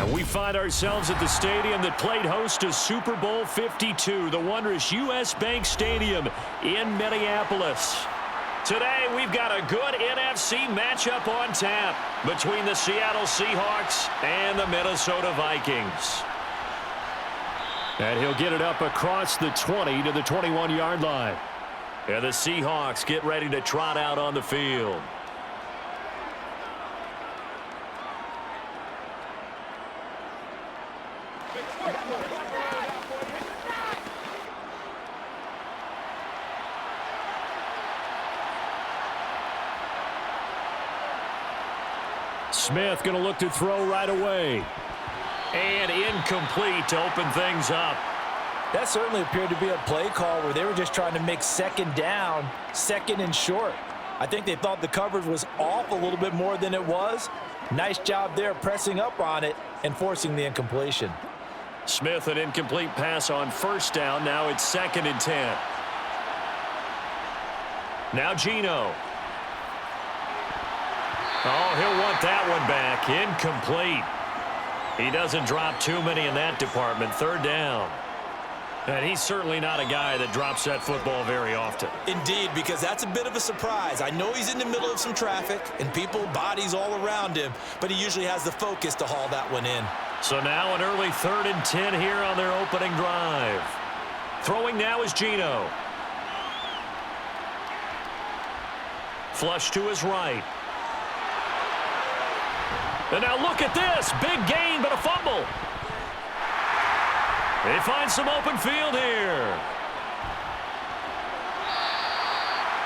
And we find ourselves at the stadium that played host to Super Bowl 52, the wondrous U.S. Bank Stadium in Minneapolis. Today, we've got a good NFC matchup on tap between the Seattle Seahawks and the Minnesota Vikings. And he'll get it up across the 20 to the 21-yard line. And the Seahawks get ready to trot out on the field. Smith going to look to throw right away. And incomplete to open things up. That certainly appeared to be a play call where they were just trying to make second down, second and short. I think they thought the coverage was off a little bit more than it was. Nice job there pressing up on it and forcing the incompletion. Smith, an incomplete pass on first down. Now it's 2nd and 10. Now Geno. Oh, he'll want that one back. Incomplete. He doesn't drop too many in that department. 3rd down. And he's certainly not a guy that drops that football very often. Indeed, because that's a bit of a surprise. I know he's in the middle of some traffic and people, bodies all around him, but he usually has the focus to haul that one in. So now an early 3rd and 10 here on their opening drive. Throwing now is Geno. Flush to his right. And now look at this. Big gain, but a fumble. They find some open field here.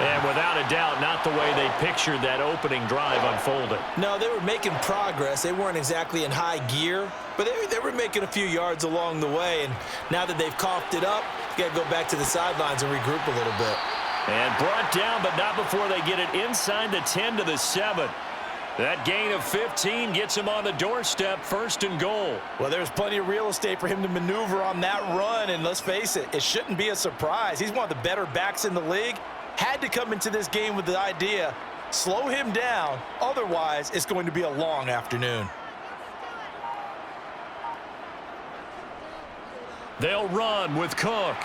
And without a doubt, not the way they pictured that opening drive unfolding. No, they were making progress. They weren't exactly in high gear, but they were making a few yards along the way. And now that they've coughed it up, you got to go back to the sidelines and regroup a little bit. And brought down, but not before they get it inside the 10 to the 7. That gain of 15 gets him on the doorstep, 1st and goal. Well, there's plenty of real estate for him to maneuver on that run, and let's face it, it shouldn't be a surprise. He's one of the better backs in the league. Had to come into this game with the idea, slow him down, otherwise it's going to be a long afternoon. They'll run with Cook.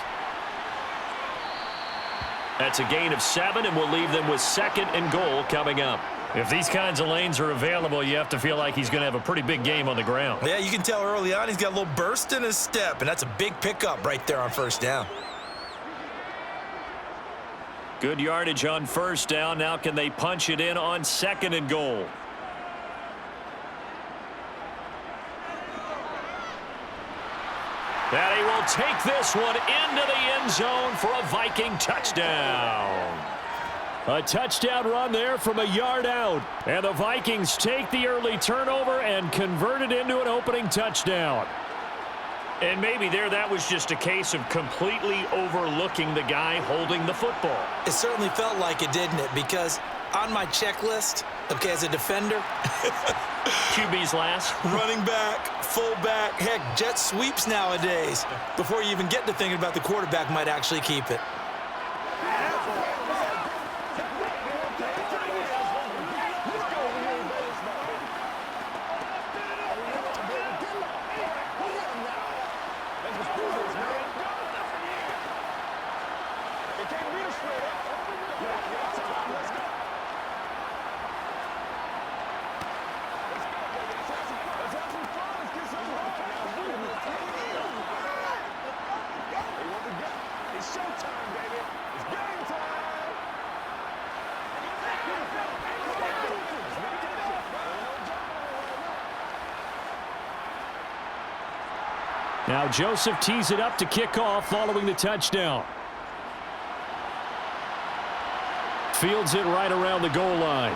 That's a gain of 7, and we'll leave them with 2nd and goal coming up. If these kinds of lanes are available, you have to feel like he's going to have a pretty big game on the ground. Yeah, you can tell early on he's got a little burst in his step, and that's a big pickup right there on 1st down. Good yardage on 1st down. Now can they punch it in on 2nd and goal? And he will take this one into the end zone for a Viking touchdown. A touchdown run there from a yard out. And the Vikings take the early turnover and convert it into an opening touchdown. And maybe that was just a case of completely overlooking the guy holding the football. It certainly felt like it, didn't it? Because on my checklist, okay, as a defender, QB's last. Running back, fullback, heck, jet sweeps nowadays. Before you even get to thinking about the quarterback might actually keep it. Now Joseph tees it up to kick off following the touchdown. Fields it right around the goal line.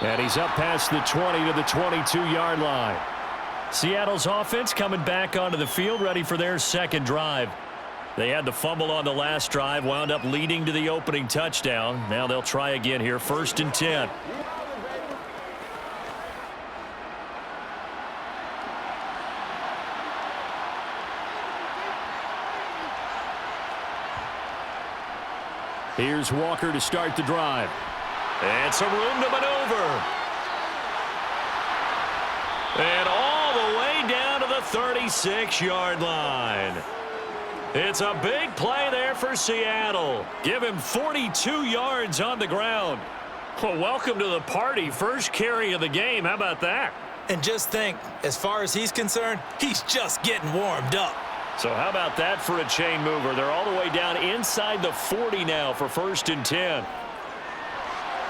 And he's up past the 20 to the 22-yard line. Seattle's offense coming back onto the field, ready for their 2nd drive. They had the fumble on the last drive, wound up leading to the opening touchdown. Now they'll try again here, 1st and 10. Here's Walker to start the drive. And some room to maneuver. And all the way down to the 36-yard line. It's a big play there for Seattle. Give him 42 yards on the ground. Well, welcome to the party. First carry of the game. How about that? And just think, as far as he's concerned, he's just getting warmed up. So how about that for a chain mover? They're all the way down inside the 40 now for 1st and 10.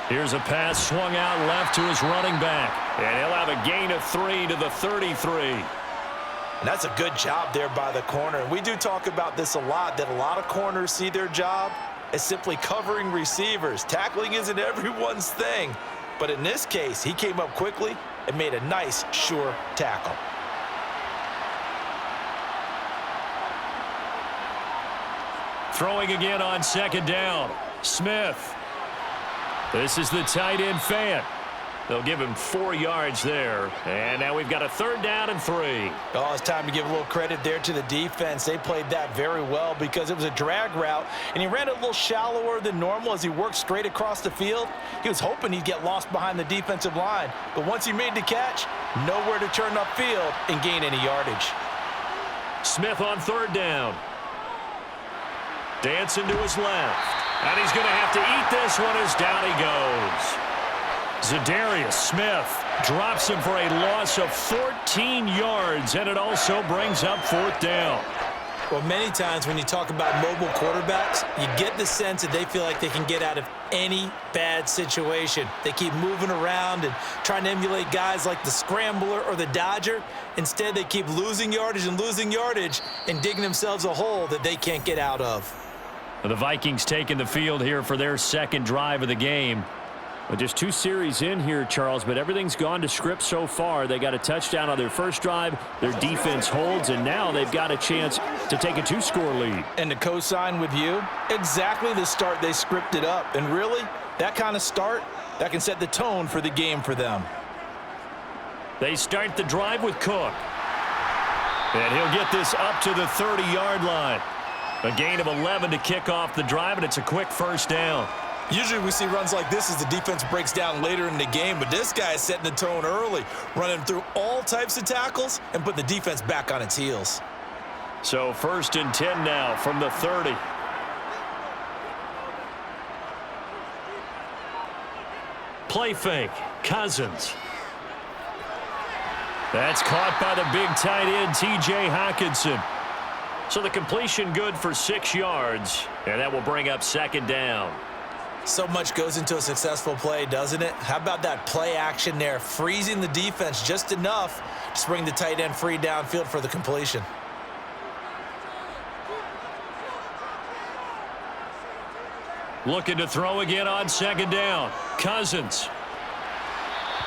Here's a pass swung out left to his running back. And he'll have a gain of 3 to the 33. And that's a good job there by the corner. We do talk about this a lot, that a lot of corners see their job as simply covering receivers. Tackling isn't everyone's thing. But in this case, he came up quickly and made a nice, sure tackle. Throwing again on 2nd down. Smith. This is the tight end Fant. They'll give him 4 yards there. And now we've got a 3rd down and 3. Oh, it's time to give a little credit there to the defense. They played that very well because it was a drag route, and he ran it a little shallower than normal as he worked straight across the field. He was hoping he'd get lost behind the defensive line, but once he made the catch, nowhere to turn upfield and gain any yardage. Smith on 3rd down. Dancing to his left. And he's going to have to eat this one as down he goes. Zadarius Smith drops him for a loss of 14 yards, and it also brings up 4th down. Well, many times when you talk about mobile quarterbacks, you get the sense that they feel like they can get out of any bad situation. They keep moving around and trying to emulate guys like the Scrambler or the Dodger. Instead, they keep losing yardage and digging themselves a hole that they can't get out of. The Vikings taking the field here for their 2nd drive of the game. Well, just 2 series in here, Charles, but everything's gone to script so far. They got a touchdown on their first drive. Their defense holds, and now they've got a chance to take a 2-score lead. And to co-sign with you, exactly the start they scripted up. And really, that kind of start, that can set the tone for the game for them. They start the drive with Cook. And he'll get this up to the 30-yard line. A gain of 11 to kick off the drive, and it's a quick 1st down. Usually we see runs like this as the defense breaks down later in the game, but this guy is setting the tone early, running through all types of tackles and putting the defense back on its heels. So 1st and 10 now from the 30. Play fake. Cousins. That's caught by the big tight end, T.J. Hockenson. So the completion good for 6 yards, and that will bring up 2nd down. So much goes into a successful play, doesn't it? How about that play action there, freezing the defense just enough to bring the tight end free downfield for the completion. Looking to throw again on 2nd down. Cousins.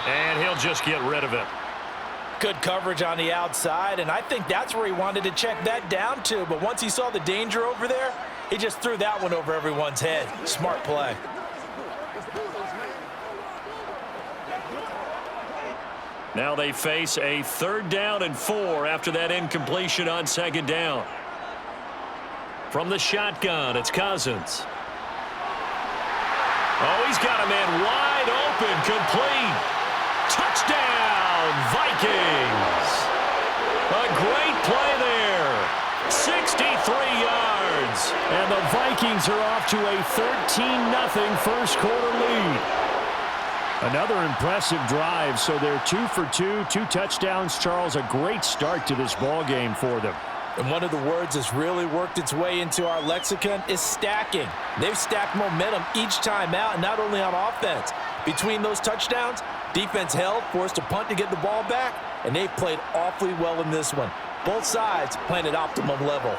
And he'll just get rid of it. Good coverage on the outside, and I think that's where he wanted to check that down to. But once he saw the danger over there, he just threw that one over everyone's head. Smart play. Now they face a 3rd down and 4 after that incompletion on 2nd down. From the shotgun, it's Cousins. Oh, he's got a man wide open, complete. Touchdown, Vikings. A great play there. 63 yards. And the Vikings are off to a 13-0 first quarter lead. Another impressive drive, so they're 2 for 2, 2 touchdowns. Charles, a great start to this ball game for them. And one of the words that's really worked its way into our lexicon is stacking. They've stacked momentum each time out, and not only on offense. Between those touchdowns, defense held, forced a punt to get the ball back, and they've played awfully well in this one. Both sides playing at optimum level.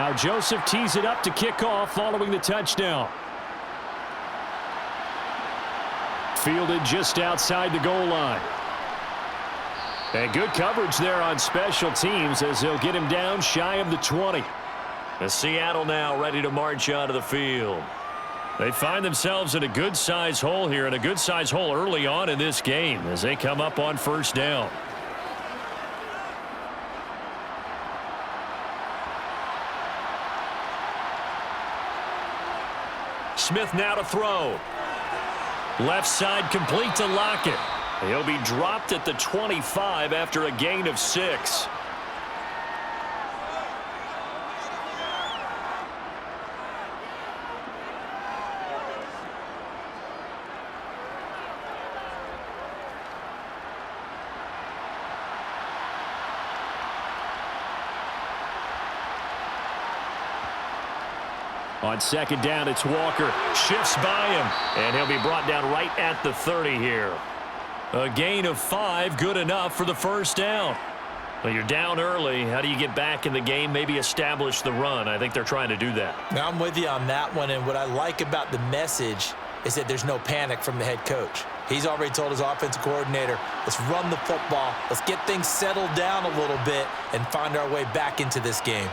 Now Joseph tees it up to kick off following the touchdown. Fielded just outside the goal line. And good coverage there on special teams as they'll get him down shy of the 20. The Seattle now ready to march onto the field. They find themselves in a good-sized hole here, and a good-sized hole early on in this game as they come up on first down. Smith now to throw. Left side complete to Lockett. He'll be dropped at the 25 after a gain of 6. On second down, it's Walker. Shifts by him, and he'll be brought down right at the 30 here. A gain of 5, good enough for the first down. Well, you're down early. How do you get back in the game, maybe establish the run? I think they're trying to do that. Now, I'm with you on that one, and what I like about the message is that there's no panic from the head coach. He's already told his offensive coordinator, let's run the football, let's get things settled down a little bit and find our way back into this game.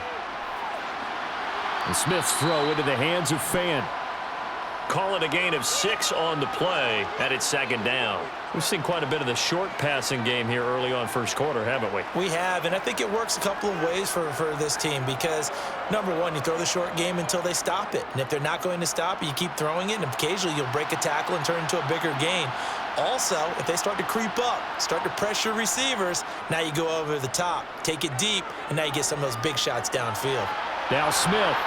And Smith's throw into the hands of Fan. Call it a gain of 6 on the play, and it's second down. We've seen quite a bit of the short passing game here early on first quarter, haven't we? We have, and I think it works a couple of ways for this team because, number one, you throw the short game until they stop it. And if they're not going to stop it, you keep throwing it, and occasionally you'll break a tackle and turn it into a bigger gain. Also, if they start to creep up, start to pressure receivers, now you go over the top, take it deep, and now you get some of those big shots downfield. Now Smith.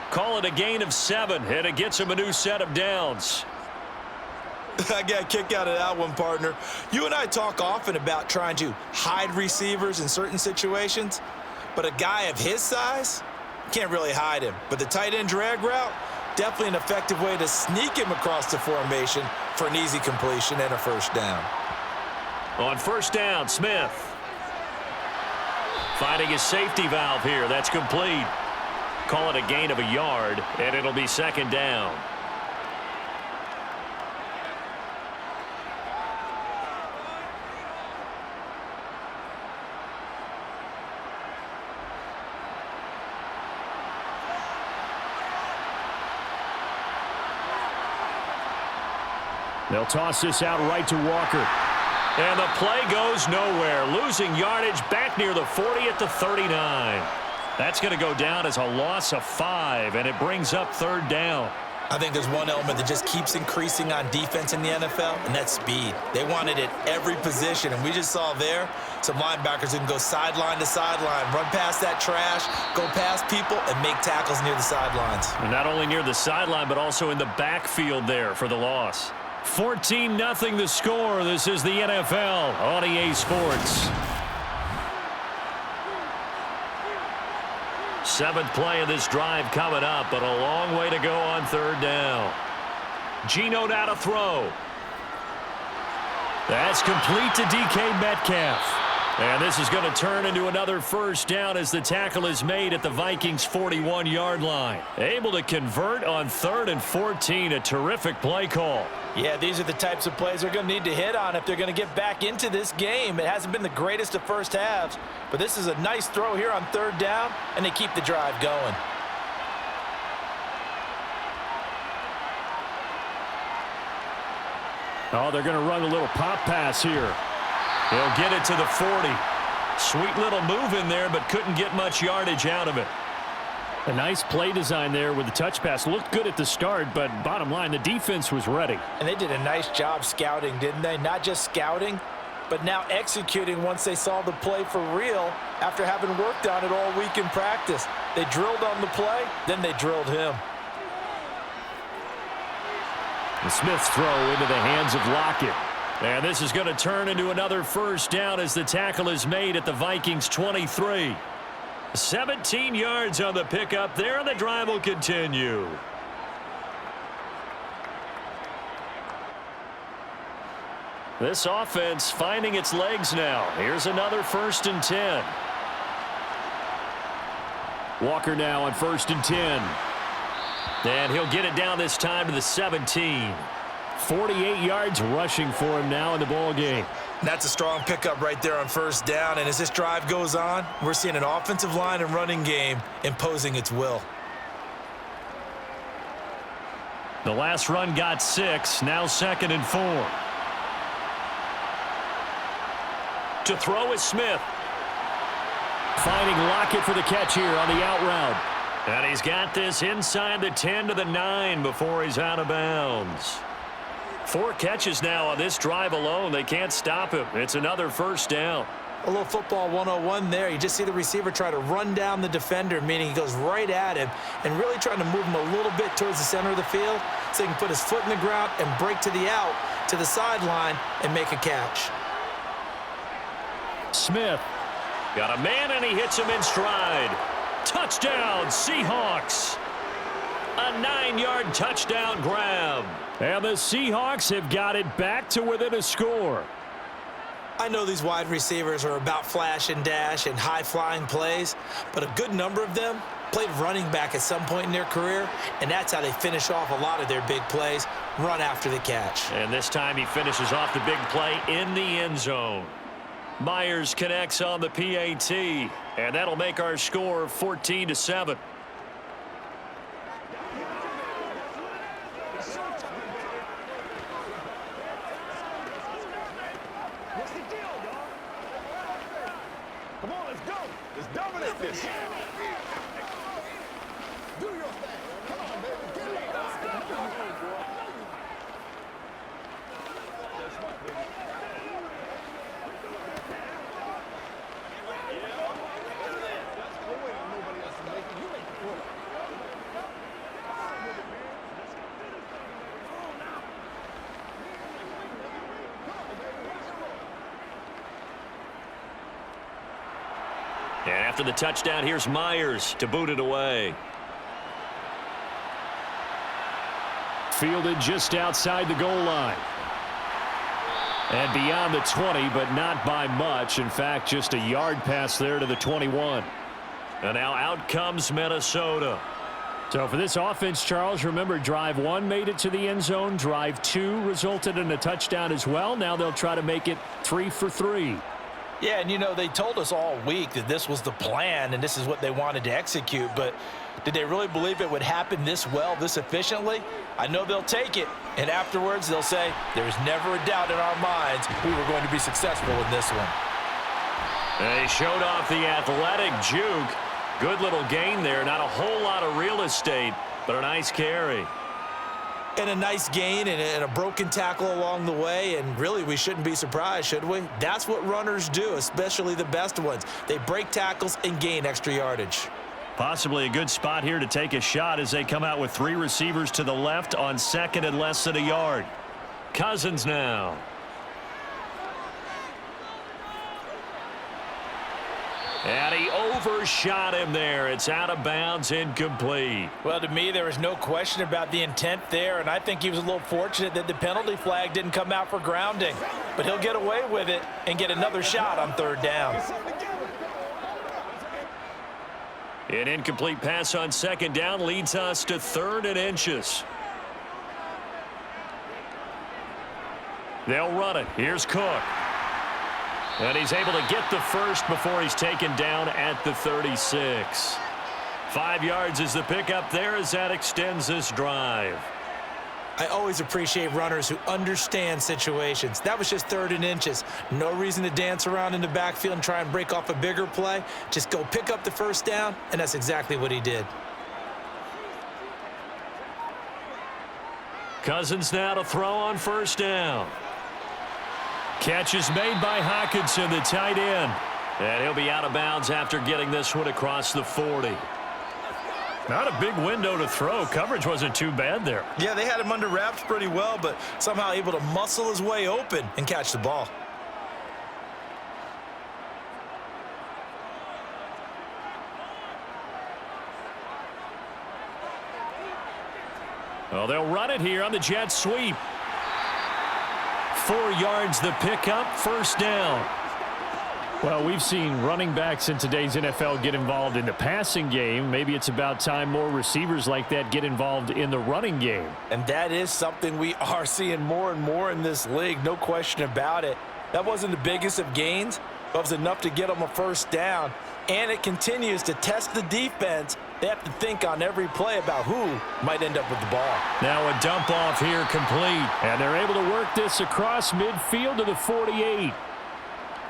Call it a gain of 7, and it gets him a new set of downs. I got a kick out of that one, partner. You and I talk often about trying to hide receivers in certain situations, but a guy of his size can't really hide him. But the tight end drag route, definitely an effective way to sneak him across the formation for an easy completion and a first down. On first down, Smith. Finding his safety valve here. That's complete. Call it a gain of a yard, and it'll be second down. They'll toss this out right to Walker. And the play goes nowhere. Losing yardage back near the 40 at the 39. That's going to go down as a loss of 5, and it brings up third down. I think there's one element that just keeps increasing on defense in the NFL, and that's speed. They want it at every position, and we just saw there some linebackers who can go sideline to sideline, run past that trash, go past people, and make tackles near the sidelines. And not only near the sideline, but also in the backfield there for the loss. 14-0 the score. This is the NFL on EA Sports. 7th play of this drive coming up, but a long way to go on third down. Geno now to throw. That's complete to DK Metcalf. And this is going to turn into another first down as the tackle is made at the Vikings' 41-yard line. Able to convert on 3rd and 14. A terrific play call. Yeah, these are the types of plays they're going to need to hit on if they're going to get back into this game. It hasn't been the greatest of first halves, but this is a nice throw here on third down, and they keep the drive going. Oh, they're going to run a little pop pass here. He'll get it to the 40. Sweet little move in there, but couldn't get much yardage out of it. A nice play design there with the touch pass. Looked good at the start, but bottom line, the defense was ready. And they did a nice job scouting, didn't they? Not just scouting, but now executing once they saw the play for real after having worked on it all week in practice. They drilled on the play, then they drilled him. And Smith's throw into the hands of Lockett. And this is going to turn into another first down as the tackle is made at the Vikings' 23. 17 yards on the pickup there, and the drive will continue. This offense finding its legs now. Here's another 1st and 10. Walker now on 1st and 10. And he'll get it down this time to the 17. 48 yards rushing for him now in the ball game. That's a strong pickup right there on 1st down. And as this drive goes on, we're seeing an offensive line and running game imposing its will. The last run got 6. Now 2nd and 4. To throw is Smith. Finding Lockett for the catch here on the out route. And he's got this inside the 10 to the 9 before he's out of bounds. 4 catches now on this drive alone. They can't stop him. It's another 1st down. A little football 101 there. You just see the receiver try to run down the defender, meaning he goes right at him and really trying to move him a little bit towards the center of the field so he can put his foot in the ground and break to the out, to the sideline, and make a catch. Smith got a man, and he hits him in stride. Touchdown, Seahawks. A 9-yard touchdown grab. And the Seahawks have got it back to within a score. I know these wide receivers are about flash and dash and high-flying plays, but a good number of them played running back at some point in their career, and that's how they finish off a lot of their big plays, run after the catch. And this time he finishes off the big play in the end zone. Myers connects on the PAT, and that'll make our score 14-7. Come on, let's go. Let's dominate this. Do your thing. Come on, baby. Get it. That's right, baby. That's the way nobody else is making. You make it work. And after the touchdown, here's Myers to boot it away. Fielded just outside the goal line. And beyond the 20, but not by much. In fact, just a yard pass there to the 21. And now out comes Minnesota. So for this offense, Charles, remember, drive 1 made it to the end zone. Drive 2 resulted in a touchdown as well. Now they'll try to make it 3 for 3. Yeah, and you know, they told us all week that this was the plan and this is what they wanted to execute, but did they really believe it would happen this well, this efficiently? I know they'll take it, and afterwards they'll say, there's never a doubt in our minds we were going to be successful in this one. They showed off the athletic juke. Good little gain there. Not a whole lot of real estate, but a nice carry. And a nice gain and a broken tackle along the way, and really we shouldn't be surprised, should we? That's what runners do, especially the best ones. They break tackles and gain extra yardage. Possibly a good spot here to take a shot as they come out with 3 receivers to the left on 2nd and less than a yard. Cousins now. And he overshot him there. It's out of bounds, incomplete. Well, to me, there was no question about the intent there, and I think he was a little fortunate that the penalty flag didn't come out for grounding. But he'll get away with it and get another shot on 3rd down. An incomplete pass on 2nd down leads us to 3rd and inches. They'll run it. Here's Cook. And he's able to get the first before he's taken down at the 36. 5 yards is the pickup there as that extends this drive. I always appreciate runners who understand situations. That was just 3rd and inches. No reason to dance around in the backfield and try and break off a bigger play. Just go pick up the 1st down, and that's exactly what he did. Cousins now to throw on 1st down. Catch is made by Hockenson, the tight end. And he'll be out of bounds after getting this one across the 40. Not a big window to throw. Coverage wasn't too bad there. Yeah, they had him under wraps pretty well, but somehow able to muscle his way open and catch the ball. Well, they'll run it here on the jet sweep. 4 yards the pickup, 1st down. Well, we've seen running backs in today's NFL get involved in the passing game. Maybe it's about time more receivers like that get involved in the running game. And that is something we are seeing more and more in this league, no question about it. That wasn't the biggest of gains, but it was enough to get them a first down. And it continues to test the defense. They have to think on every play about who might end up with the ball. Now a dump off here complete. And they're able to work this across midfield to the 48.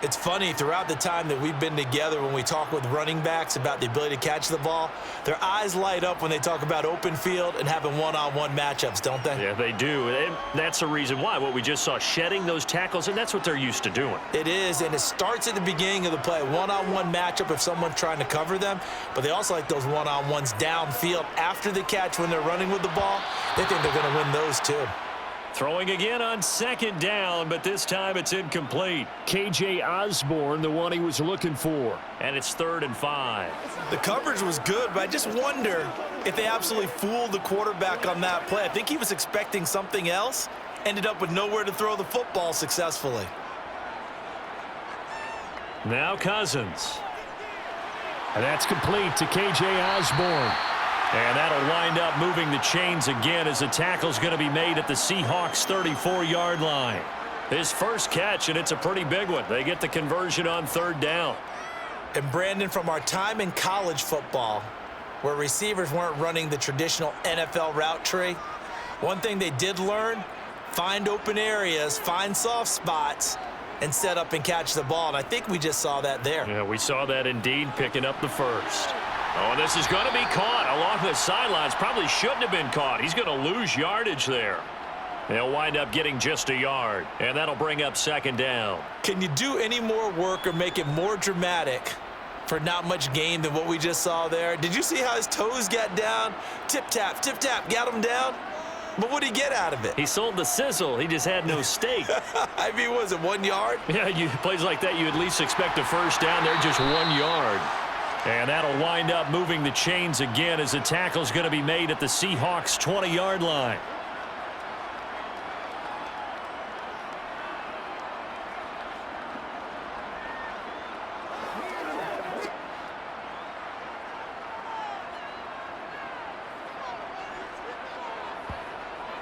It's funny, throughout the time that we've been together, when we talk with running backs about the ability to catch the ball, their eyes light up when they talk about open field and having one-on-one matchups, don't they? Yeah, they do. And that's the reason why. What we just saw, shedding those tackles, and that's what they're used to doing. It is, and it starts at the beginning of the play. One-on-one matchup if someone's trying to cover them, but they also like those one-on-ones downfield after the catch when they're running with the ball. They think they're going to win those too. Throwing again on second down, but this time it's incomplete. K.J. Osborne, the one he was looking for. And it's 3rd and 5. The coverage was good, but I just wonder if they absolutely fooled the quarterback on that play. I think he was expecting something else, ended up with nowhere to throw the football successfully. Now Cousins. And that's complete to K.J. Osborne. And that'll wind up moving the chains again as the tackle's going to be made at the Seahawks 34-yard line. His first catch, and it's a pretty big one. They get the conversion on 3rd down. And Brandon, from our time in college football, where receivers weren't running the traditional NFL route tree, one thing they did learn, find open areas, find soft spots, and set up and catch the ball. And I think we just saw that there. Yeah, we saw that indeed, picking up the first. Oh, and this is going to be caught along the sidelines. Probably shouldn't have been caught. He's going to lose yardage there. They'll wind up getting just a yard, and that'll bring up 2nd down. Can you do any more work or make it more dramatic for not much gain than what we just saw there? Did you see how his toes got down? Tip-tap, got him down. But what did he get out of it? He sold the sizzle. He just had no steak. I mean, was it 1 yard? Yeah, plays like that, you at least expect a first down. They're just 1 yard. And that'll wind up moving the chains again as the tackle's going to be made at the Seahawks 20-yard line.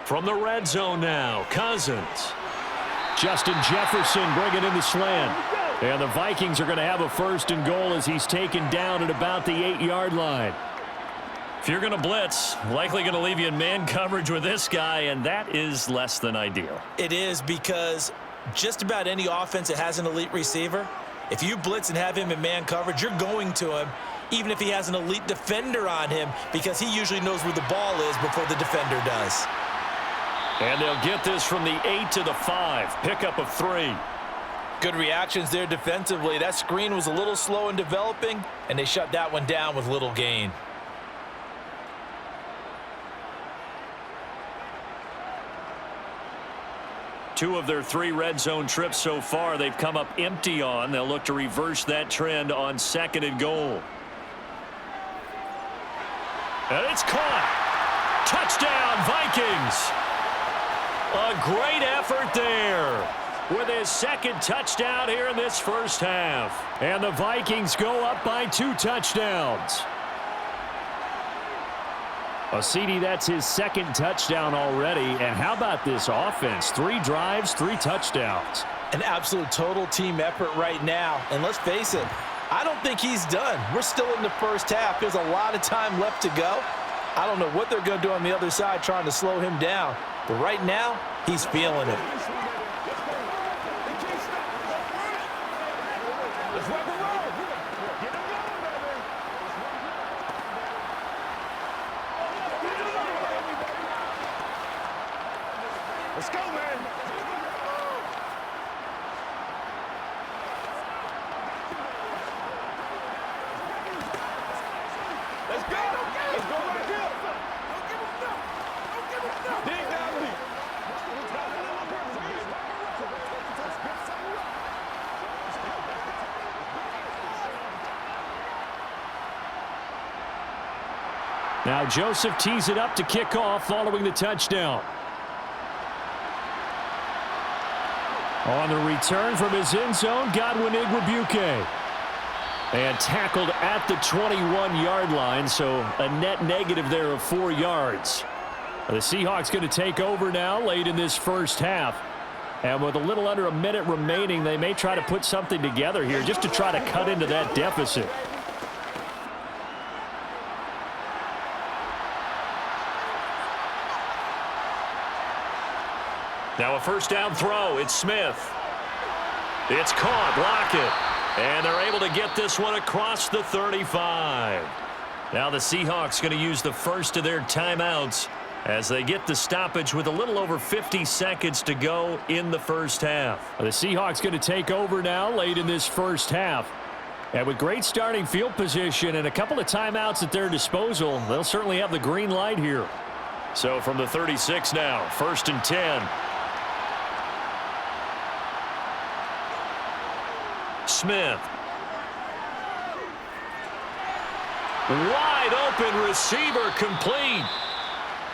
From the red zone now, Cousins. Justin Jefferson bringing in the slant. And the Vikings are going to have a 1st and goal as he's taken down at about the 8-yard line. If you're going to blitz, likely going to leave you in man coverage with this guy, and that is less than ideal. It is, because just about any offense that has an elite receiver, if you blitz and have him in man coverage, you're going to him, even if he has an elite defender on him, because he usually knows where the ball is before the defender does. And they'll get this from the 8 to the 5. Pickup of 3. Good reactions there defensively. That screen was a little slow in developing, and they shut that one down with little gain. Two of their 3 red zone trips so far, they've come up empty on. They'll look to reverse that trend on 2nd and goal. And it's caught. Touchdown, Vikings. A great effort there with his 2nd touchdown here in this first half. And the Vikings go up by 2 touchdowns. CD, that's his 2nd touchdown already. And how about this offense? 3 drives, 3 touchdowns. An absolute total team effort right now. And let's face it, I don't think he's done. We're still in the first half. There's a lot of time left to go. I don't know what they're going to do on the other side trying to slow him down. But right now, he's feeling it. Let's go, man. Let's go. Let's go right here. Don't give him enough. Don't give him enough. Dig down deep. Now Joseph tees it up to kick off following the touchdown. On the return from his end zone, Godwin Igwebuike. And tackled at the 21-yard line, so a net negative there of 4 yards. The Seahawks going to take over now late in this first half. And with a little under a minute remaining, they may try to put something together here just to try to cut into that deficit. Now a first down throw. It's Smith. It's caught. Lockett. And they're able to get this one across the 35. Now the Seahawks going to use the first of their timeouts as they get the stoppage with a little over 50 seconds to go in the first half. The Seahawks going to take over now late in this first half. And with great starting field position and a couple of timeouts at their disposal, they'll certainly have the green light here. So from the 36 now, 1st and 10. Smith. Wide open receiver, complete.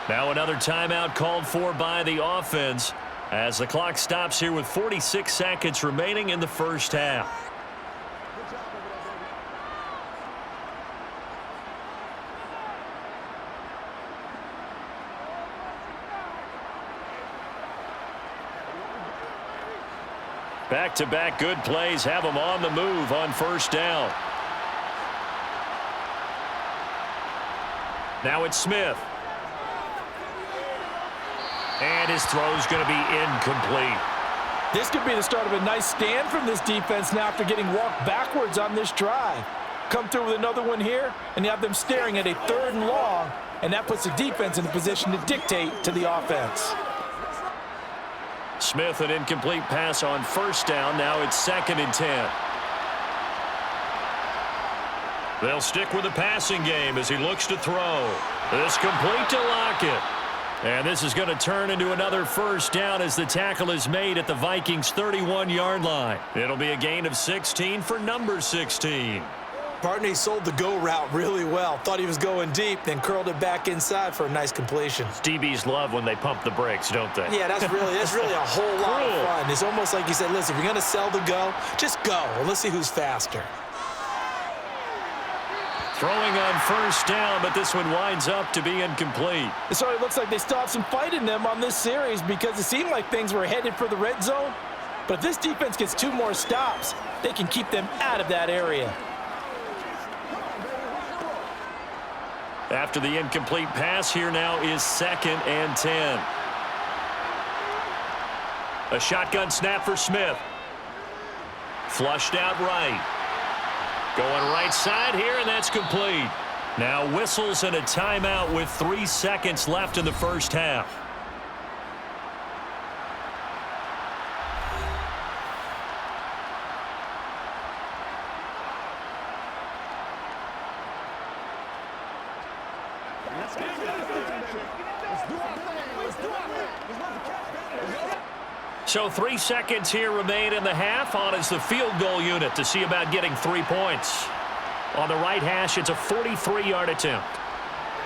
Now another timeout called for by the offense as the clock stops here with 46 seconds remaining in the first half. Back-to-back good plays have them on the move on first down. Now it's Smith. And his throw's going to be incomplete. This could be the start of a nice stand from this defense now after getting walked backwards on this drive. Come through with another one here, and you have them staring at a 3rd and long, and that puts the defense in a position to dictate to the offense. Smith, an incomplete pass on first down. Now it's 2nd and 10. They'll stick with the passing game as he looks to throw. This complete to Lockett. And this is going to turn into another first down as the tackle is made at the Vikings' 31-yard line. It'll be a gain of 16 for number 16. Partney sold the go route really well. Thought he was going deep, then curled it back inside for a nice completion. DBs love when they pump the brakes, don't they? Yeah, that's really a whole lot of fun. It's almost like you said, listen, if you're going to sell the go, just go. And let's see who's faster. Throwing on first down, but this one winds up to be incomplete. It already looks like they still have some fight in them on this series because it seemed like things were headed for the red zone. But if this defense gets 2 more stops, they can keep them out of that area. After the incomplete pass, here now is 2nd and 10. A shotgun snap for Smith. Flushed out right. Going right side here, and that's complete. Now whistles and a timeout with 3 seconds left in the first half. So 3 seconds here remain in the half. On is the field goal unit to see about getting 3 points. On the right hash, it's a 43-yard attempt.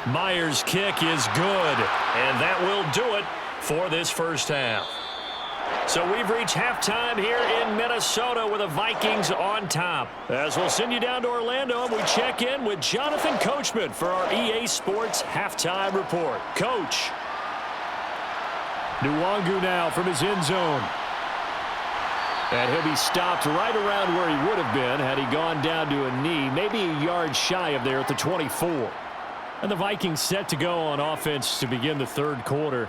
Myers' kick is good, and that will do it for this first half. So we've reached halftime here in Minnesota with the Vikings on top. As we'll send you down to Orlando, and we check in with Jonathan Coachman for our EA Sports Halftime Report. Coach. Nwangu now from his end zone. And he'll be stopped right around where he would have been had he gone down to a knee, maybe a yard shy of there at the 24. And the Vikings set to go on offense to begin the 3rd quarter.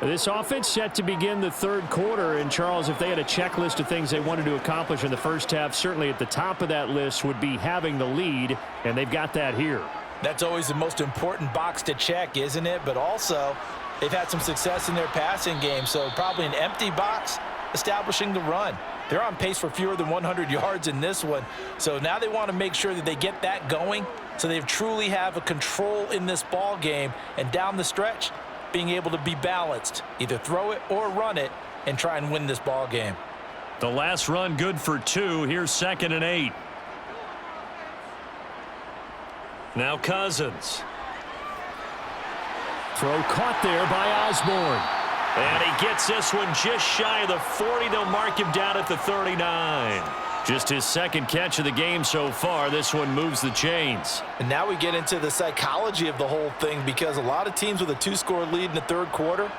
This offense set to begin the 3rd quarter, and Charles, if they had a checklist of things they wanted to accomplish in the first half, certainly at the top of that list would be having the lead, and they've got that here. That's always the most important box to check, isn't it? But also, they've had some success in their passing game, so probably an empty box establishing the run. They're on pace for fewer than 100 yards in this one, so now they want to make sure that they get that going so they truly have a control in this ball game, and down the stretch, being able to be balanced, either throw it or run it, and try and win this ball game. The last run good for 2. Here's 2nd and 8. Now Cousins. Throw caught there by Osborne. And he gets this one just shy of the 40. They'll mark him down at the 39. Just his second catch of the game so far. This one moves the chains. And now we get into the psychology of the whole thing, because a lot of teams with a 2-score lead in the third quarter,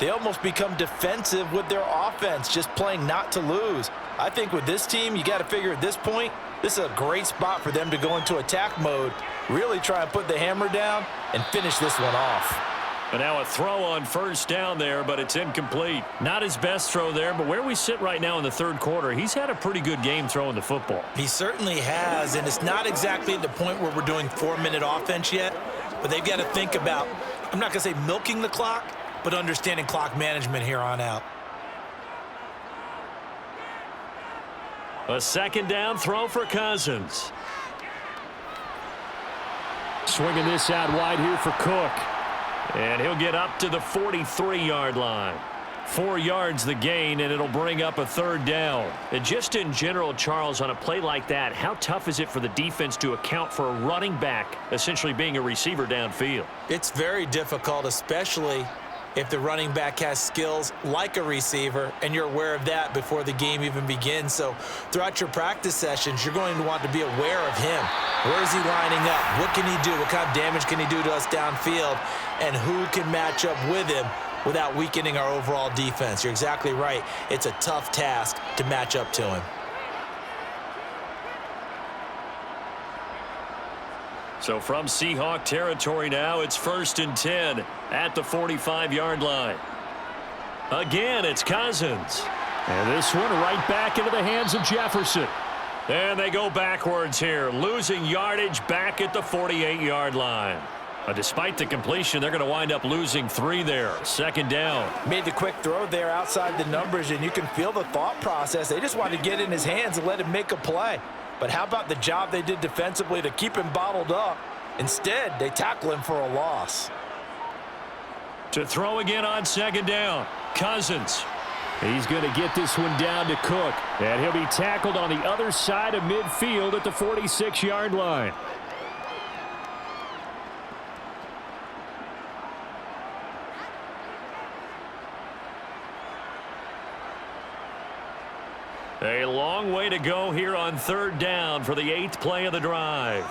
they almost become defensive with their offense, just playing not to lose. I think with this team, you got to figure at this point, this is a great spot for them to go into attack mode, really try and put the hammer down and finish this one off. And now a throw on first down there, but it's incomplete. Not his best throw there, but where we sit right now in the third quarter, he's had a pretty good game throwing the football. He certainly has, and it's not exactly at the point where we're doing 4-minute offense yet, but they've got to think about, I'm not going to say milking the clock, but understanding clock management here on out. A second down throw for Cousins. Swinging this out wide here for Cook. And he'll get up to the 43-yard line. 4 yards the gain, and it'll bring up a third down. And just in general, Charles, on a play like that, how tough is it for the defense to account for a running back essentially being a receiver downfield? It's very difficult, especially if the running back has skills like a receiver, and you're aware of that before the game even begins. So throughout your practice sessions, you're going to want to be aware of him. Where is he lining up? What can he do? What kind of damage can he do to us downfield? And who can match up with him without weakening our overall defense? You're exactly right. It's a tough task to match up to him. So from Seahawk territory now, it's 1st and 10 at the 45-yard line. Again, it's Cousins. And this one right back into the hands of Jefferson. And they go backwards here, losing yardage back at the 48-yard line. Despite the completion, they're going to wind up losing 3 there. Second down. Made the quick throw there outside the numbers, and you can feel the thought process. They just wanted to get in his hands and let him make a play. But how about the job they did defensively to keep him bottled up? Instead, they tackle him for a loss. To throw again on second down, Cousins. He's going to get this one down to Cook. And he'll be tackled on the other side of midfield at the 46-yard line. A long way to go here on third down for the 8th play of the drive.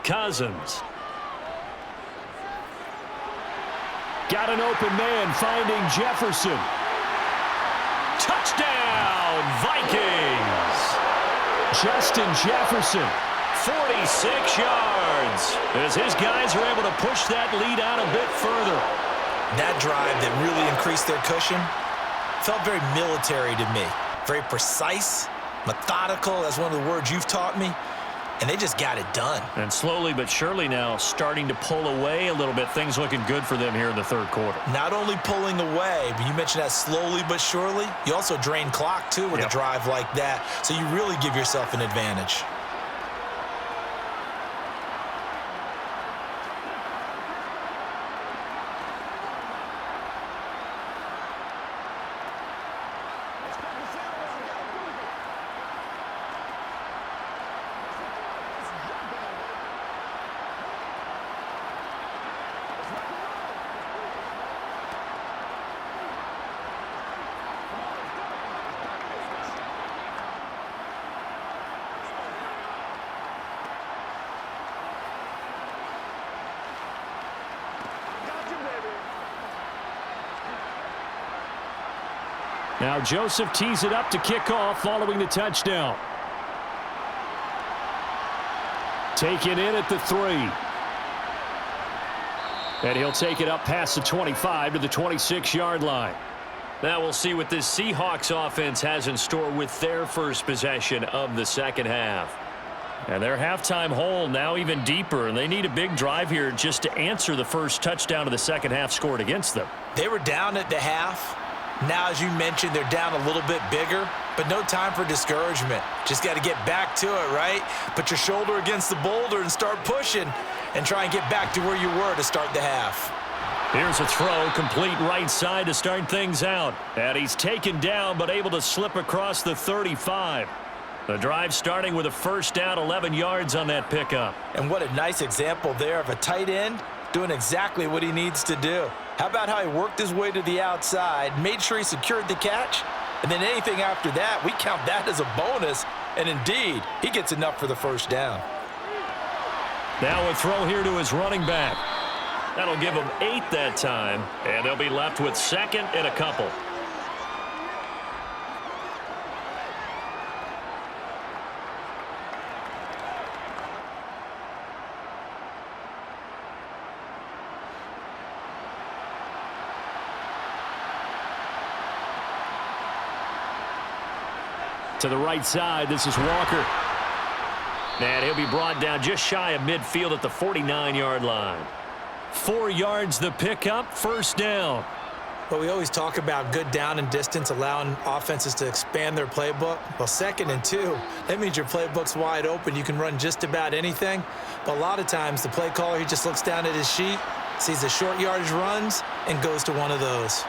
Cousins. Got an open man, finding Jefferson. Touchdown, Vikings! Justin Jefferson, 46 yards, as his guys are able to push that lead out a bit further. That drive that really increased their cushion felt very military to me. Very precise, methodical, that's one of the words you've taught me. And they just got it done. And slowly but surely now starting to pull away a little bit. Things looking good for them here in the third quarter. Not only pulling away, but you mentioned that slowly but surely. You also drain clock, too, with a drive like that. So you really give yourself an advantage. Now Joseph tees it up to kick off following the touchdown. Taken in at the 3. And he'll take it up past the 25 to the 26-yard line. Now we'll see what this Seahawks offense has in store with their first possession of the second half. And their halftime hole now even deeper, and they need a big drive here just to answer the first touchdown of the second half scored against them. They were down at the half. Now, as you mentioned, they're down a little bit bigger, but no time for discouragement. Just got to get back to it, right? Put your shoulder against the boulder and start pushing and try and get back to where you were to start the half. Here's a throw, complete right side to start things out. And he's taken down, but able to slip across the 35. The drive starting with a first down, 11 yards on that pickup. And what a nice example there of a tight end doing exactly what he needs to do. How about how he worked his way to the outside, made sure he secured the catch, and then anything after that, we count that as a bonus, and indeed, he gets enough for the first down. Now a throw here to his running back. That'll give him 8 that time, and they'll be left with 2nd and a couple. To the right side, this is Walker. And he'll be brought down just shy of midfield at the 49-yard line. 4 yards the pickup, first down. But we always talk about good down and distance, allowing offenses to expand their playbook. Well, 2nd and 2, that means your playbook's wide open. You can run just about anything. But a lot of times, the play caller, he just looks down at his sheet, sees the short yardage runs, and goes to one of those.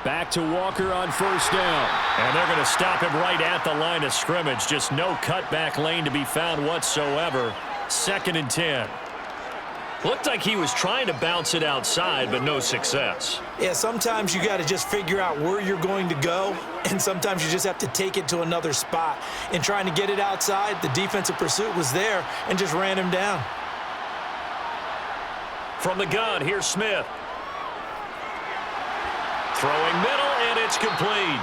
Back to Walker on first down. And they're going to stop him right at the line of scrimmage. Just no cutback lane to be found whatsoever. 2nd and 10. Looked like he was trying to bounce it outside, but no success. Yeah, sometimes you got to just figure out where you're going to go, and sometimes you just have to take it to another spot. In trying to get it outside, the defensive pursuit was there and just ran him down. From the gun, here's Smith. Throwing middle, and it's complete.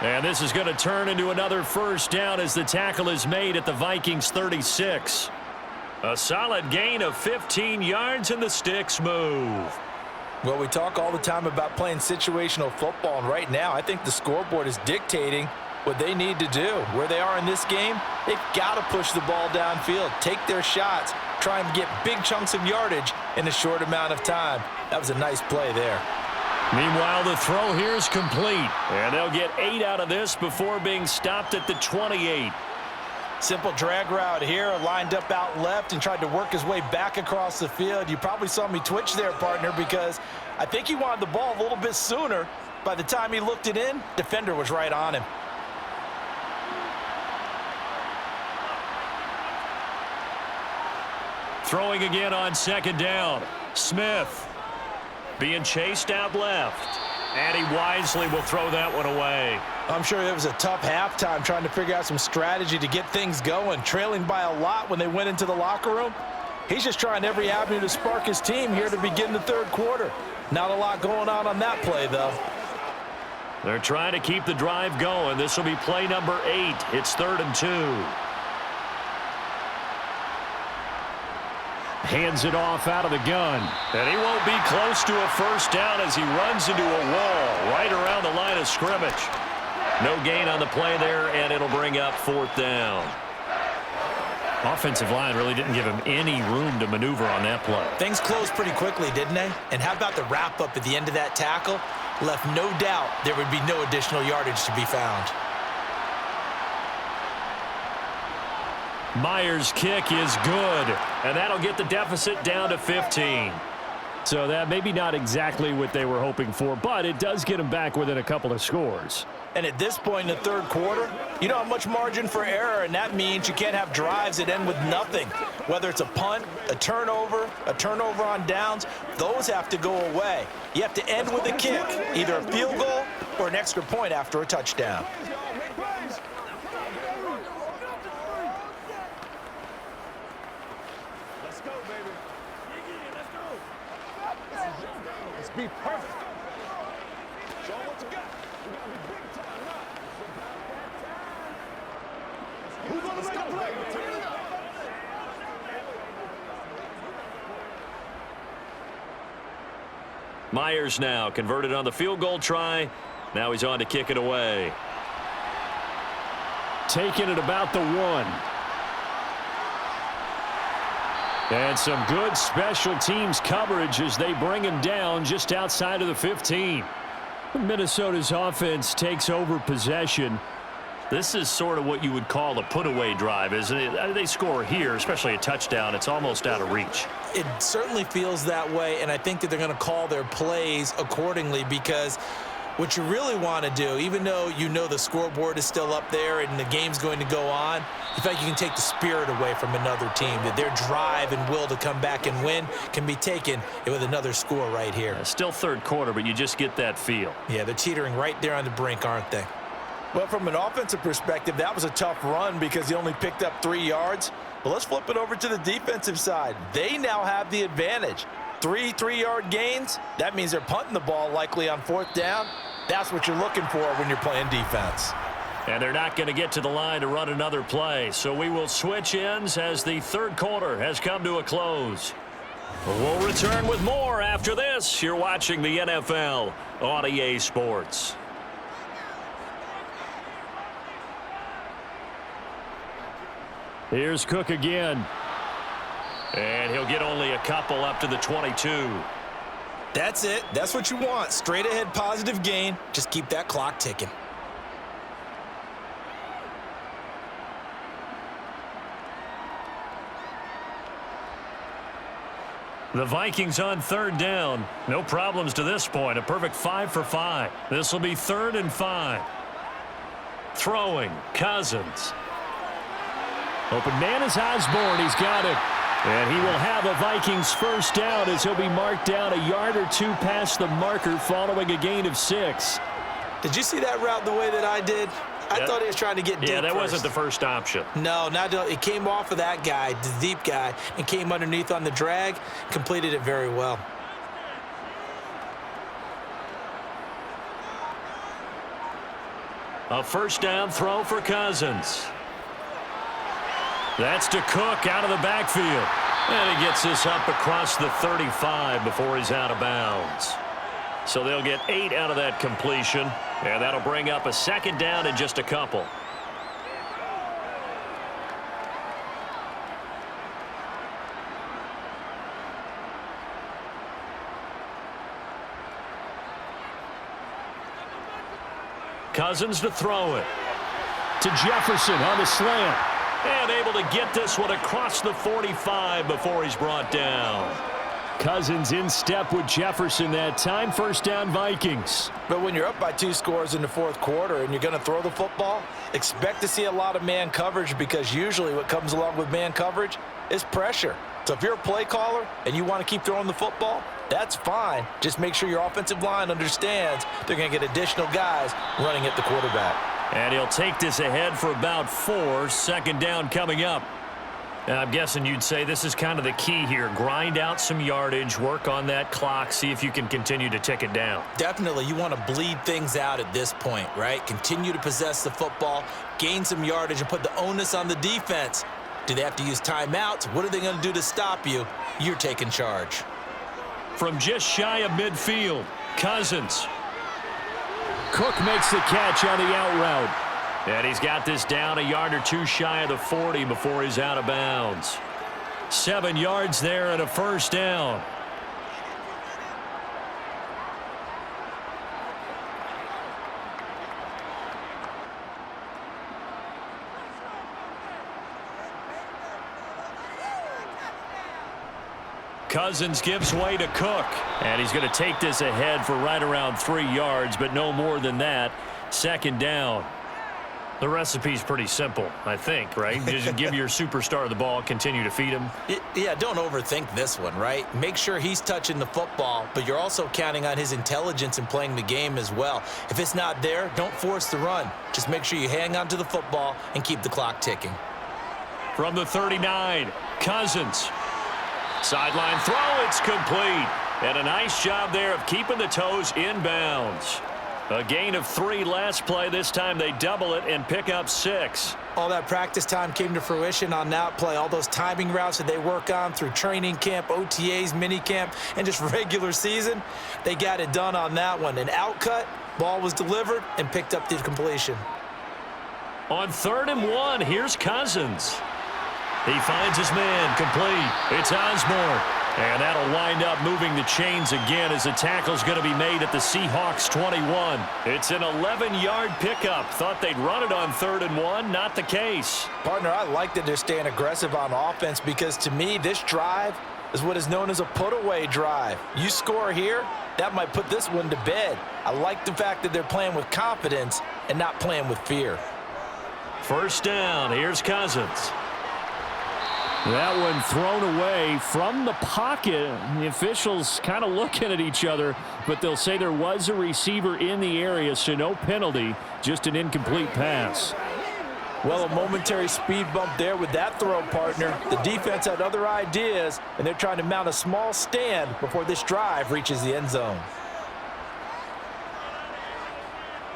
And this is going to turn into another first down as the tackle is made at the Vikings 36. A solid gain of 15 yards, and the sticks move. Well, we talk all the time about playing situational football, and right now I think the scoreboard is dictating what they need to do. Where they are in this game, they've got to push the ball downfield, take their shots, try and get big chunks of yardage in a short amount of time. That was a nice play there. Meanwhile, the throw here is complete, and they'll get 8 out of this before being stopped at the 28. Simple drag route here, lined up out left and tried to work his way back across the field. You probably saw me twitch there, partner, because I think he wanted the ball a little bit sooner. By the time he looked it in, defender was right on him. Throwing again on 2nd down. Smith being chased out left. And he wisely will throw that one away. I'm sure it was a tough halftime trying to figure out some strategy to get things going. Trailing by a lot when they went into the locker room. He's just trying every avenue to spark his team here to begin the 3rd quarter. Not a lot going on that play, though. They're trying to keep the drive going. This will be play number 8. It's 3rd and 2. Hands it off out of the gun. And he won't be close to a first down as he runs into a wall right around the line of scrimmage. No gain on the play there, and it'll bring up 4th down. Offensive line really didn't give him any room to maneuver on that play. Things closed pretty quickly, didn't they? And how about the wrap-up at the end of that tackle? Left no doubt there would be no additional yardage to be found. Myers' kick is good, and that'll get the deficit down to 15. So that maybe not exactly what they were hoping for, but it does get them back within a couple of scores. And at this point in the 3rd quarter, you don't have much margin for error, and that means you can't have drives that end with nothing. Whether it's a punt, a turnover on downs, those have to go away. You have to end with a kick, either a field goal or an extra point after a touchdown. Be perfect. Show what you got. We gotta be big time now. Who's gonna make a play? Turn it up. Myers now converted on the field goal try. Now he's on to kick it away. Taking it about the 1. And some good special teams coverage as they bring him down just outside of the 15. Minnesota's offense takes over possession. This is sort of what you would call a put-away drive, isn't it? They score here, especially a touchdown. It's almost out of reach. It certainly feels that way, and I think that they're going to call their plays accordingly because What you really want to do, even though you know the scoreboard is still up there and the game's going to go on, you feel like you can take the spirit away from another team, that their drive and will to come back and win can be taken with another score right here. Still third quarter, but you just get that feel. Yeah, they're teetering right there on the brink, aren't they? Well, from an offensive perspective, that was a tough run because he only picked up 3 yards. But let's flip it over to the defensive side. They now have the advantage. 3 3-yard gains, that means they're punting the ball likely on 4th down. That's what you're looking for when you're playing defense. And they're not going to get to the line to run another play. So we will switch ends as the third quarter has come to a close. We'll return with more after this. You're watching the NFL on EA Sports. Here's Cook again. And he'll get only a couple up to the 22. That's it. That's what you want. Straight ahead positive gain. Just keep that clock ticking. The Vikings on 3rd down. No problems to this point. A perfect 5 for 5. This will be 3rd and 5. Throwing. Cousins. Open man is Osborne. He's got it. And he will have a Vikings first down as he'll be marked down a yard or 2 past the marker following a gain of 6. Did you see that route the way that I did? I thought he was trying to get deep. Yeah, that first. wasn't the first option. No, it came off of that guy, the deep guy, and came underneath on the drag, completed it very well. A first down throw for Cousins. That's to Cook out of the backfield. And he gets this up across the 35 before he's out of bounds. So they'll get 8 out of that completion. And that'll bring up a second down in just a couple. Cousins to throw it. To Jefferson on the slant. And able to get this one across the 45 before he's brought down. Cousins in step with Jefferson that time. First down Vikings. But when you're up by 2 scores in the 4th quarter and you're going to throw the football, expect to see a lot of man coverage because usually what comes along with man coverage is pressure. So if you're a play caller and you want to keep throwing the football, that's fine. Just make sure your offensive line understands they're going to get additional guys running at the quarterback. And he'll take this ahead for about 4. Second down coming up. And I'm guessing you'd say this is kind of the key here. Grind out some yardage, work on that clock, see if you can continue to tick it down. Definitely. You want to bleed things out at this point, right? Continue to possess the football, gain some yardage, and put the onus on the defense. Do they have to use timeouts? What are they going to do to stop you? You're taking charge. From just shy of midfield, Cousins. Cook makes the catch on the out route. And he's got this down a yard or 2 shy of the 40 before he's out of bounds. 7 yards there and a first down. Cousins gives way to Cook. And he's going to take this ahead for right around 3 yards, but no more than that. Second down. The recipe's pretty simple, I think, right? Just give your superstar the ball, continue to feed him. Yeah, don't overthink this one, right? Make sure he's touching the football, but you're also counting on his intelligence in playing the game as well. If it's not there, don't force the run. Just make sure you hang on to the football and keep the clock ticking. From the 39, Cousins. Sideline throw, it's complete. And a nice job there of keeping the toes inbounds. A gain of 3 last play. This time they double it and pick up 6. All that practice time came to fruition on that play. All those timing routes that they work on through training camp, OTAs, mini camp, and just regular season, they got it done on that one. An outcut, ball was delivered, and picked up the completion. On 3rd and 1, here's Cousins. He finds his man complete. It's Osborne. And that'll wind up moving the chains again as the tackle's going to be made at the Seahawks 21. It's an 11-yard pickup. Thought they'd run it on 3rd and 1. Not the case. Partner, I like that they're staying aggressive on offense because to me, this drive is what is known as a put-away drive. You score here, that might put this one to bed. I like the fact that they're playing with confidence and not playing with fear. First down, here's Cousins. That one thrown away from the pocket. The officials kind of looking at each other, but they'll say there was a receiver in the area, so no penalty, just an incomplete pass. Well, a momentary speed bump there with that throw, partner. The defense had other ideas, and they're trying to mount a small stand before this drive reaches the end zone.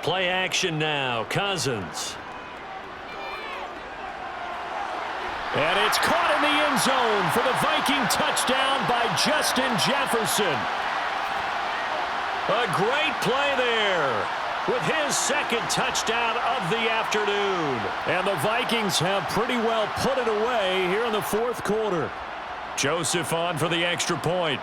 Play action now, Cousins. And it's caught in the end zone for the Viking touchdown by Justin Jefferson. A great play there with his second touchdown of the afternoon. And the Vikings have pretty well put it away here in the fourth quarter. Joseph on for the extra point.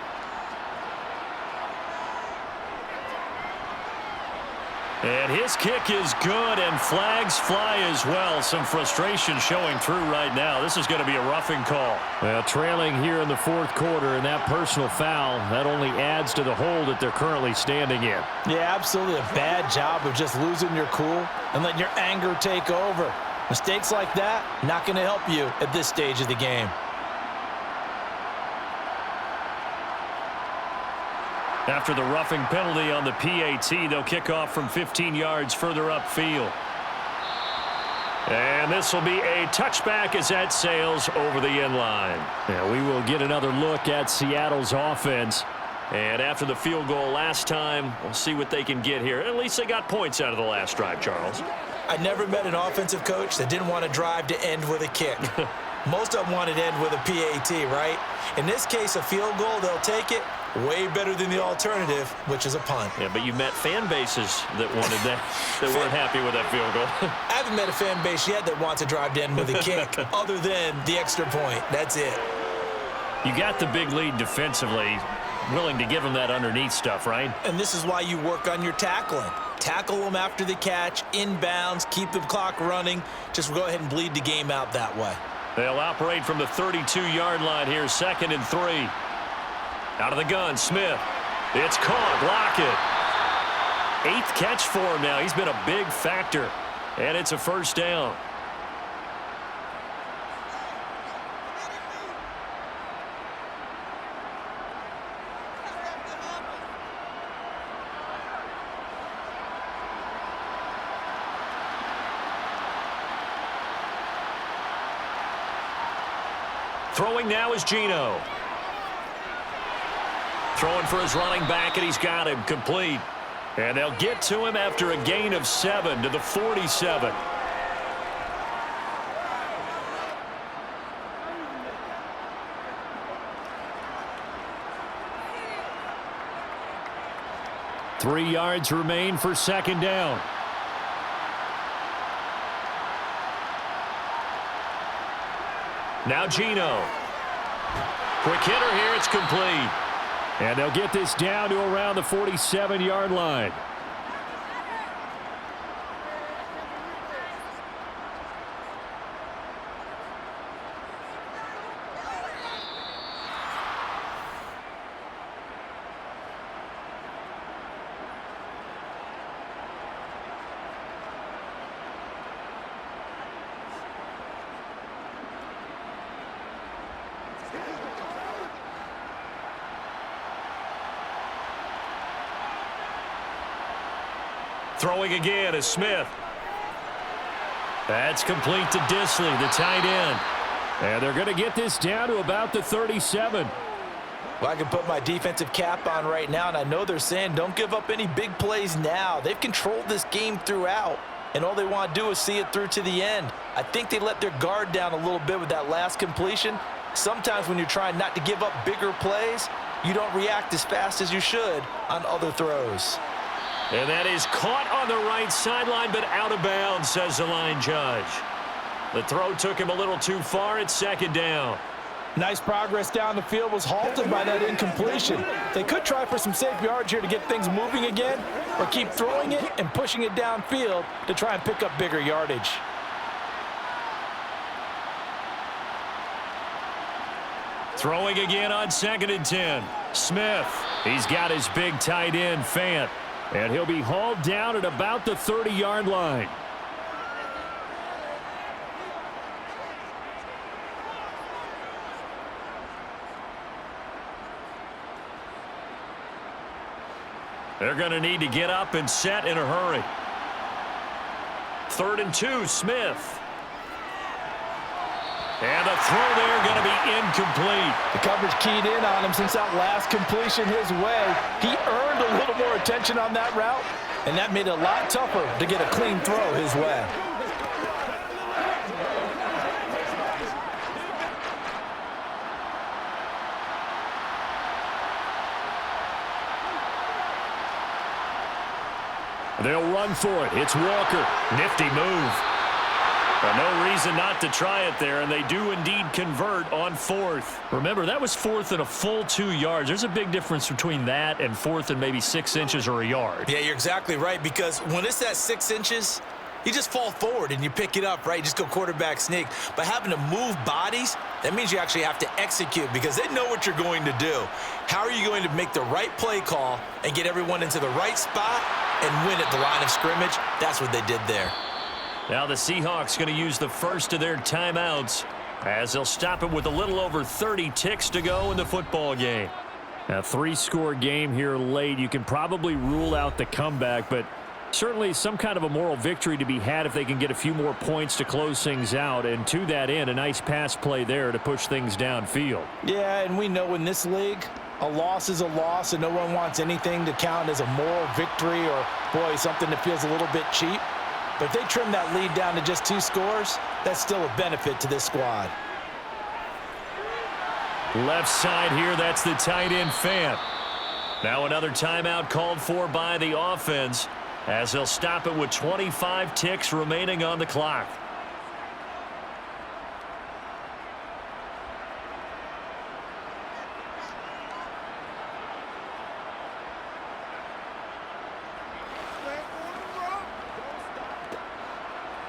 And his kick is good, and flags fly as well. Some frustration showing through right now. This is going to be a roughing call. Well, trailing here in the fourth quarter, and that personal foul, that only adds to the hole that they're currently standing in. Yeah, absolutely a bad job of just losing your cool and letting your anger take over. Mistakes like that, not going to help you at this stage of the game. After the roughing penalty on the PAT, they'll kick off from 15 yards further upfield. And this will be a touchback as that sails over the end line. Yeah, we will get another look at Seattle's offense. And after the field goal last time, we'll see what they can get here. At least they got points out of the last drive, Charles. I never met an offensive coach that didn't want a drive to end with a kick. Most of them wanted to end with a PAT, right? In this case, a field goal, they'll take it. Way better than the alternative, which is a punt. Yeah, but you met fan bases that wanted that, that weren't happy with that field goal. I haven't met a fan base yet that wants a drive to end with a kick, other than the extra point. That's it. You got the big lead defensively, willing to give them that underneath stuff, right? And this is why you work on your tackling. Tackle them after the catch, inbounds, keep the clock running. Just go ahead and bleed the game out that way. They'll operate from the 32-yard line here, 2nd and 3. Out of the gun, Smith. It's caught. Lockett. 8th catch for him now. He's been a big factor. And it's a first down. Throwing now is Geno. Throwing for his running back, and he's got him complete. And they'll get to him after a gain of 7 to the 47. Three yards remain for second down. Now Geno. Quick hitter here, it's complete. And they'll get this down to around the 47-yard line. Throwing again is Smith. That's complete to Disley, the tight end. And they're going to get this down to about the 37. Well, I can put my defensive cap on right now, and I know they're saying don't give up any big plays now. They've controlled this game throughout, and all they want to do is see it through to the end. I think they let their guard down a little bit with that last completion. Sometimes when you're trying not to give up bigger plays, you don't react as fast as you should on other throws. And that is caught on the right sideline, but out of bounds, says the line judge. The throw took him a little too far. It's second down. Nice progress down the field, was halted by that incompletion. They could try for some safe yards here to get things moving again, or keep throwing it and pushing it downfield to try and pick up bigger yardage. Throwing again on 2nd and 10. Smith. He's got his big tight end, Fant. And he'll be hauled down at about the 30-yard line. They're going to need to get up and set in a hurry. 3rd and 2, Smith. And the throw there going to be incomplete. The coverage keyed in on him since that last completion his way. He earned a little more attention on that route, and that made it a lot tougher to get a clean throw his way. They'll run for it. It's Walker. Nifty move. But no reason not to try it there, and they do indeed convert on 4th. Remember, that was 4th and a full 2 yards. There's a big difference between that and 4th and maybe 6 inches or a yard. Yeah, you're exactly right, because when it's at 6 inches, you just fall forward and you pick it up, right? You just go quarterback sneak. But having to move bodies, that means you actually have to execute because they know what you're going to do. How are you going to make the right play call and get everyone into the right spot and win at the line of scrimmage? That's what they did there. Now the Seahawks going to use the first of their timeouts as they'll stop it with a little over 30 ticks to go in the football game. A 3-score game here late. You can probably rule out the comeback, but certainly some kind of a moral victory to be had if they can get a few more points to close things out. And to that end, a nice pass play there to push things downfield. Yeah, and we know in this league, a loss is a loss, and no one wants anything to count as a moral victory or, boy, something that feels a little bit cheap. But if they trim that lead down to just 2 scores, that's still a benefit to this squad. Left side here, that's the tight end, Fant. Now another timeout called for by the offense as they'll stop it with 25 ticks remaining on the clock.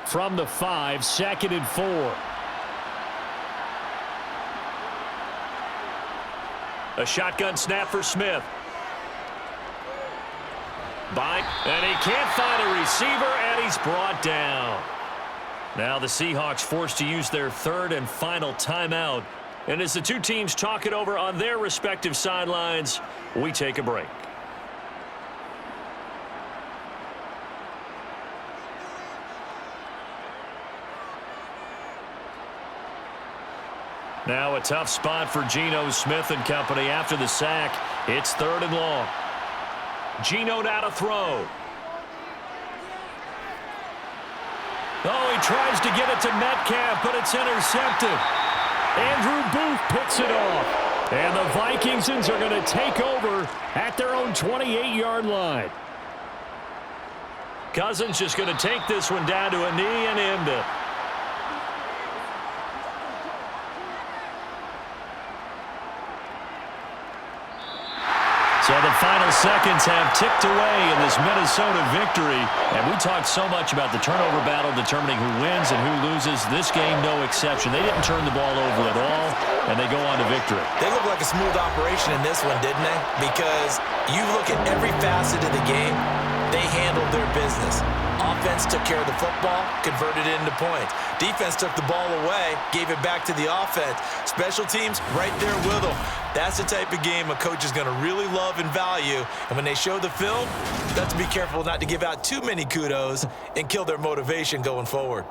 From the 5, 2nd and 4. A shotgun snap for Smith. And he can't find a receiver, and he's brought down. Now the Seahawks forced to use their 3rd and final timeout. And as the two teams talk it over on their respective sidelines, we take a break. Now a tough spot for Geno Smith and company after the sack. It's 3rd and long. Geno now to throw. Oh, he tries to get it to Metcalf, but it's intercepted. Andrew Booth picks it off. And the Vikingsons are going to take over at their own 28-yard line. Cousins just going to take this one down to a knee and end it. So the final seconds have ticked away in this Minnesota victory. And we talked so much about the turnover battle determining who wins and who loses. This game, no exception. They didn't turn the ball over at all, and they go on to victory. They look like a smooth operation in this one, didn't they? Because you look at every facet of the game, they handled their business. Offense took care of the football, converted it into points. Defense took the ball away, gave it back to the offense. Special teams, right there with them. That's the type of game a coach is going to really love and value. And when they show the film, you have to be careful not to give out too many kudos and kill their motivation going forward.